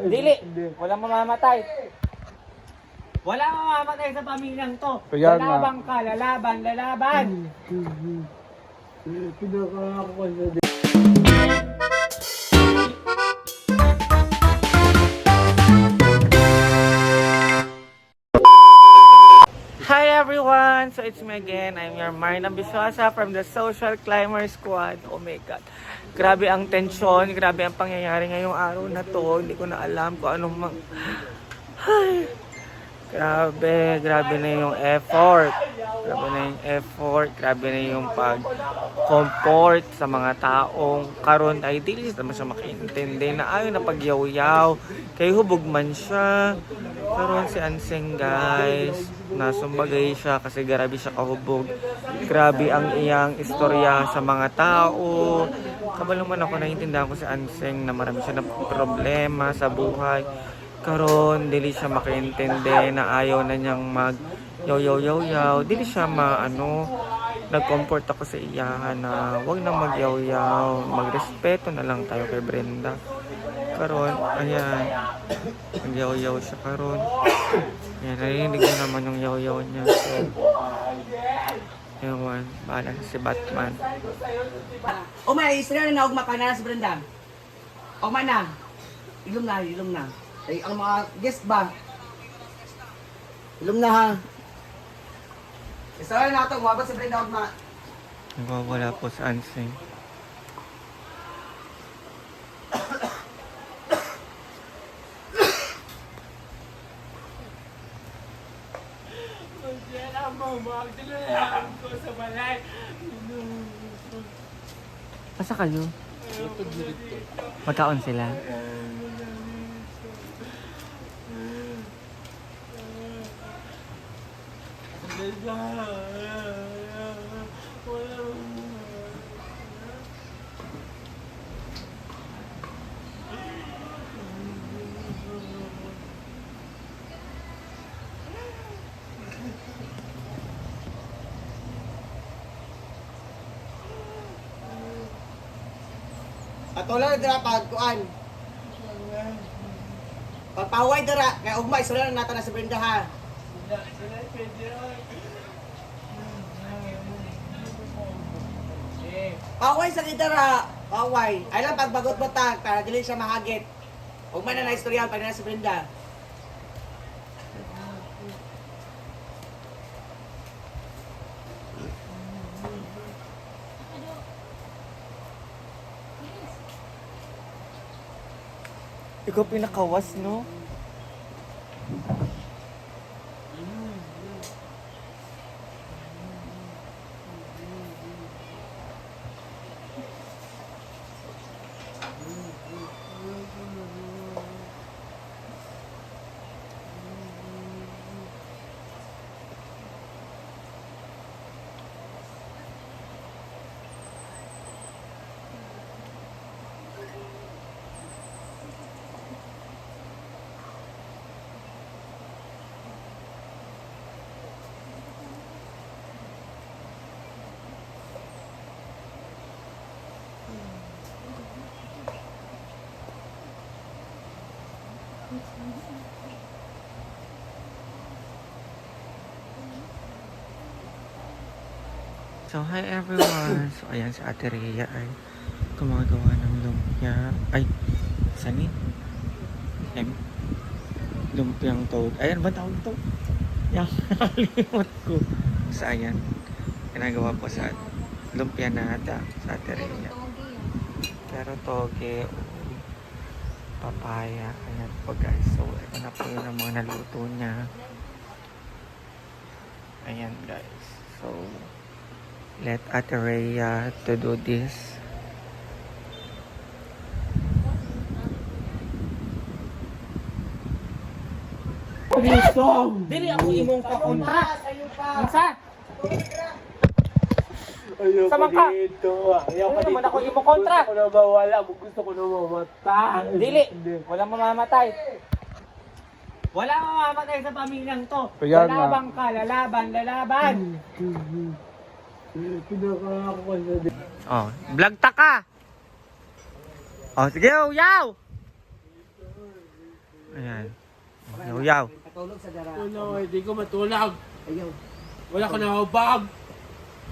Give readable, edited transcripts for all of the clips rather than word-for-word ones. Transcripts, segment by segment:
Dili, walang mamamatay. Wala mamamatay sa pamilyang to. Kaya nga. Lalaban ka, lalaban. Pinakakakuha na din. Hi everyone! So it's me again. I'm your Marina Biswasa from the Social Climber Squad. Oh my God. Grabe ang tensyon. Grabe ang pangyayari ngayong araw na to. Hindi ko na alam kung anong Ay. Grabe na yung effort. Grabe na yung pag-comfort sa mga taong karon ay dili naman siya makaintindi na ayaw na pagyaw-yaw. Kay hubog man siya. Karon si Anseng guys, nasumbagay siya kasi grabe siya kahubog. Grabe ang iyang istorya sa mga tao. Kabalo man ako naiintindihan ko si Anseng na marami siya na problema sa buhay. Karon dili siya makaintindi na ayaw na niyang mag yaw. Dili siya nag-comfort ako sa iyahan na wag na magyaw-yaw, magrespeto na lang tayo kay Brenda. Karon, ayan, magyaw-yaw siya karon. Ayan, narinig ko naman yung yaw-yaw niya. So, ewan, bahala si Batman. May isra na naugma ka na sa Brenda. Ugma na. Ilong na. Ay, ang mga guest ba? Ilong na ha. Isra na ito, umabot si Brenda ugma. Nagwawala po sa Anseng. Asa kayo? Magkaon sila? At wala na dira pagkuan. Pagpaway dira, kaya ugma isra na natin na sa Brenda ha. Paway sa gitara, paway. Ay lang pagbagot batag para dili siya mahagit. Ugma na na istorya pa na sa Brenda. Ikaw pinakawas, no? So, hi everyone. So, ayan si Ate Rhea ay gumagawa ng lumpia. Ay, saan lumpiang toad. Ayan ba tawag ito? Yan, nakalimot ko. So, ayan. Ginagawa po sa lumpia na ata sa Ate Rhea. Pero toge, papaya. Ayan po guys. So, ito na po yun ang mga naluto niya. Ayan guys. So, let Ate Rhea to do this. Dili ako imong kakontra. Unsa? Ayoko Sama ka. dito. Ayoko Ano naman dito. ako imong kontra? Gusto ko na mawala. Gusto ko na mamatay. Dili, walang mamamatay. Wala mamamatay sa pamilyang to. Kaya nga. Lalaban ka, lalaban. Pinakakakuha na din. Oh, vlog ta ka. Oh, sige, yaw. yaw-yaw. Katulog sa dara. Ano, hindi ko matulog. Ayaw. Wala ko nahubag.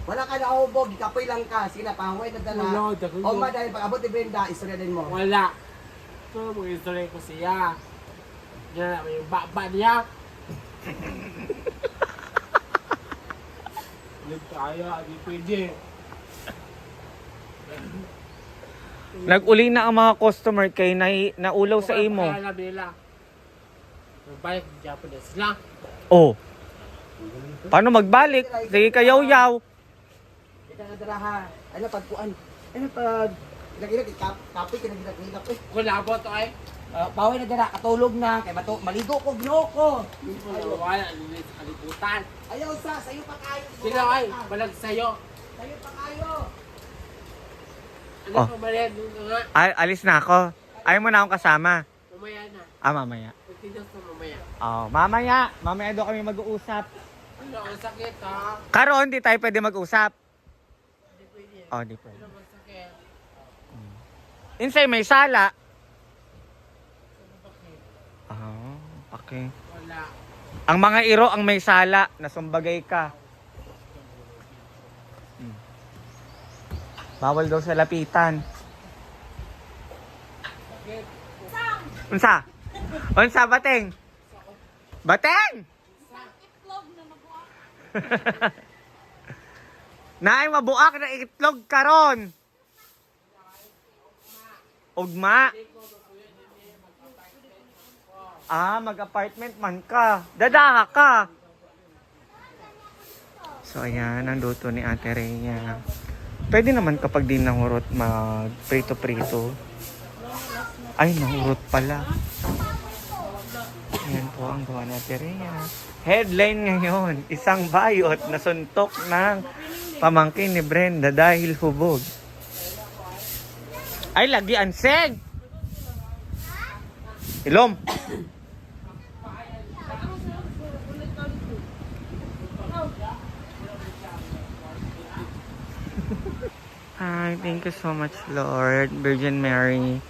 Wala ka na ubog, kapoy lang ka. Sige na, pahuway na dala. Wala, dako. O ma, dahil pag abot ni Brenda, istorya din mo. Wala. Ito, mga istorya ko siya. Yan, may baba niya. Ulit tayo, hindi pwede. Nag-uli na ang mga customer kay naulaw sa imo. Kaya alam nila. Magbalik, Japanese lang. Oh. Paano magbalik? Sige ka yaw-yaw. Ika na dara ha. Ano pagkuan? Ano pag... Ilag-ilag, kapoy ka na ginag-ilag eh. Wala po ito ay. Pahuway na dara, katulog na. Kaya maligo ko, ginoo ko. Wala, aliputan. Ayaw sa, sa'yo pa kayo. Sino ay, balag sa'yo. Sa'yo pa kayo. Ano Oh. pa mali? Doon nga. Alis na ako. Ayaw mo na akong kasama. Mamaya na. Mamaya. Pagtidos na mamaya. Oh, mamaya. Mamaya daw kami mag-uusap. Ano, ang sakit ha? Karon, di tayo pwede mag-usap. Hindi pwede. Oh, di pwede. Ano ang sakit? Insay may sala. Ano bakit? Oh, okay. Wala. Ang mga iro ang may sala. Nasumbagay ka. Bawal daw sa lapitan. Sakit. Unsa? Unsa, Bateng? Bateng! Naay mabuak na itlog karon. Ugma. Mag-apartment man ka. Dadaha ka. So ayan, ang luto ni Ate Rhea. Pwede naman kapag di nahurot mag-prito-prito. Ay, nahurot pala. Ayan po ang gawa ni Ate Rhea. Headline ngayon, isang bayot na suntok ng pamangkin ni Brenda dahil hubog. Ay, lagi anseg! Ilom! Hi, thank you so much, Lord, Virgin Mary.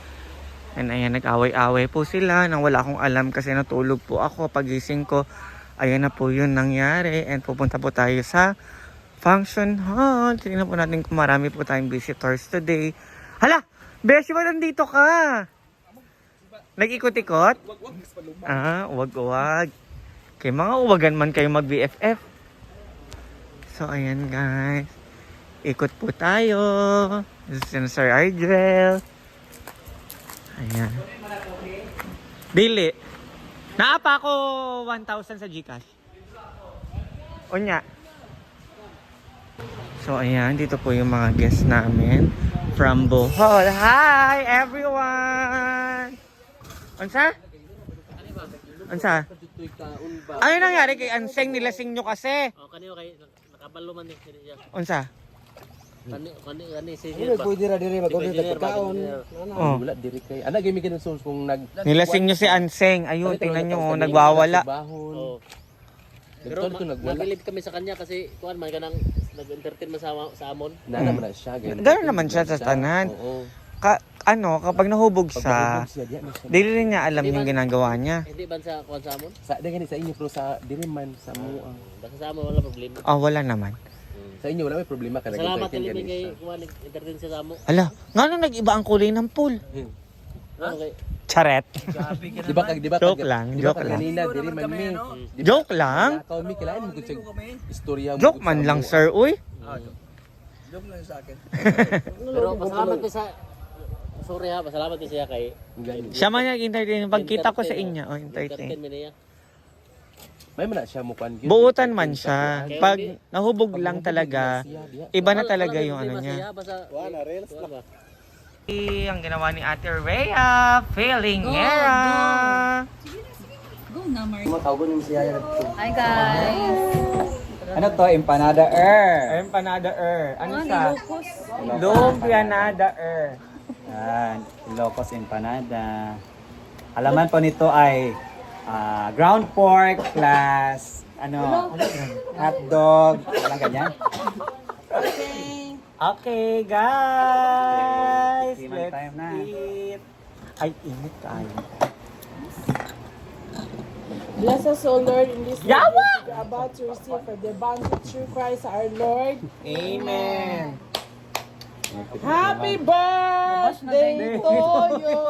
And ayan, nag-away-away po sila nang wala akong alam kasi natulog po ako. Pagising ko, ayan na po yun nangyari. And pupunta po tayo sa function hall. Tingnan po natin kung marami po tayong visitors today. Hala! Beshi, ba nandito ka? Nag-ikot-ikot? Uwag-uwag. Kaya mga uwagan man kayo mag-BFF. So, ayan guys. Ikot po tayo. This is Sir Ardrel. Ayan. Dili. Naapa ako 1,000 sa GCash. Unya. So, ayan. Dito po yung mga guests namin. From Bohol. Hi, everyone! Unsa? Unsa? Ano nangyari kay Anseng? Nilasing nyo kasi. Kanino kay nakabalo man ni siya. Unsa? Kani si Pwede ra diri mag-order ng pagkaon. Oh. Wala diri kay. Ana gimi kinang sauce kung Nilasing nyo si Anseng. Ayun, tingnan nyo. Oh, nagwawala. Oo. Pero Pero nagwala. mabilib kami sa kanya kasi kuan man kanang nag-entertain man sa amon. Nana man na siya. Gano'n naman siya sa tanan. Oo. Kapag nahubog Pag siya, nahubog siya, di na siya. dili rin niya alam yung ginagawa niya. Hindi ba sa kuan sa amon? Sa gani sa inyo pero sa diri man sa mo. Basta sa amon wala problema. Oh, wala naman. Sa inyo wala may problema ka Salamat nag-entertain kay gani kay siya. kuan entertain siya sa amon. Ala, nga nung nag-iba ang kulay ng pool. Ano kay Charet. Di ba Joke lang, di ba joke lang. kanina diri man mi. Joke lang? Kau mi kailangan mo gud istorya mo. Joke man lang, sir. Uy. pero pasalamat ko sa sorry ha, pasalamat ko siya kay Siya man nag-entertain. Pagkita ko sa inyo, oh, entertain. entertain niya. May man na siya mo kan. Buutan man siya. Pag nahubog lang talaga, iba na talaga yung ano niya. Wala reels ba? Ang ginawa ni Ate Rhea, feeling era. Go na, Mark. Mo tawgon ni siya. Hi, guys. Ano to? Empanada Empanada Ano siya? Locos. Lumpianada Yan. Ilocos empanada. Alaman po nito ay ground pork plus hotdog. Walang ganyan. Okay, guys. Eating Let's time na. eat. Ay, init tayo. Bless us, O Lord, in this day Yawa! we are about to receive from the abundance through Christ our Lord. Amen. Happy birthday to you!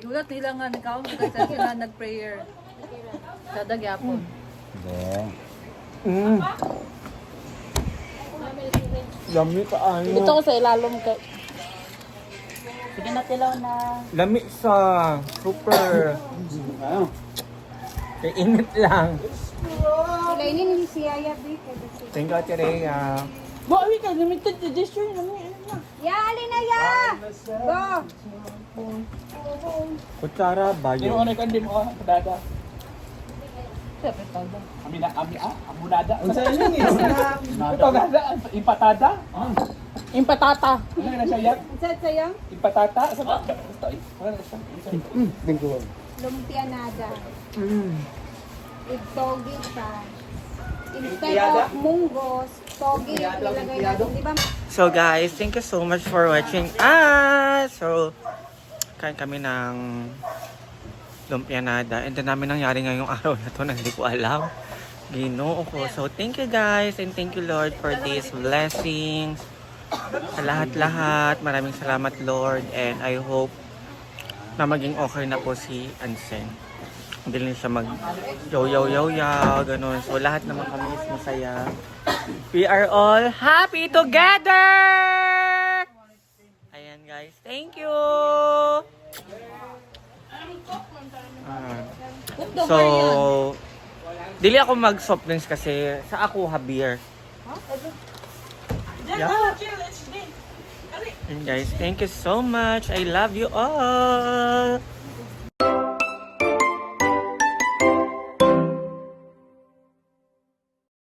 Yulat nila nga nagkaon kasi sila nag-prayer. Sa dagyapon. Lami ka ano. Ito ko sa ilalom ka. Sige na tilaw na. Lami sa super. Kaya init lang. Sila ini ni si Yaya Big. Thank you, Ate Rhea. Bawi ka, limited edition. Ya, alin na ya! Go! Kutsara ba yun? ka din mo, dada. Amunada. Ang sa'yo yun eh. Ito gada, impatada. Impatata. Ano na siya yan? Saan sayang? Impatata? Sa ba? Ito eh. Wala na siya. Lumpia nada. With togi siya. Instead of munggos, togi ilagay natin. Di ba? So guys, thank you so much for watching us. So, kain kami ng lumpianada. And then namin nangyari ngayong araw na to na hindi ko alam. Ginoo ko. So, thank you guys and thank you Lord for these blessings. Sa lahat-lahat. Maraming salamat Lord. And I hope na maging okay na po si Ansen. Hindi rin siya mag yaw, ganun. So, lahat naman kami is masaya. We are all happy together! Ayan guys, thank you! So, dili ako mag soft drinks kasi sa ako beer. Yeah. And guys, thank you so much. I love you all.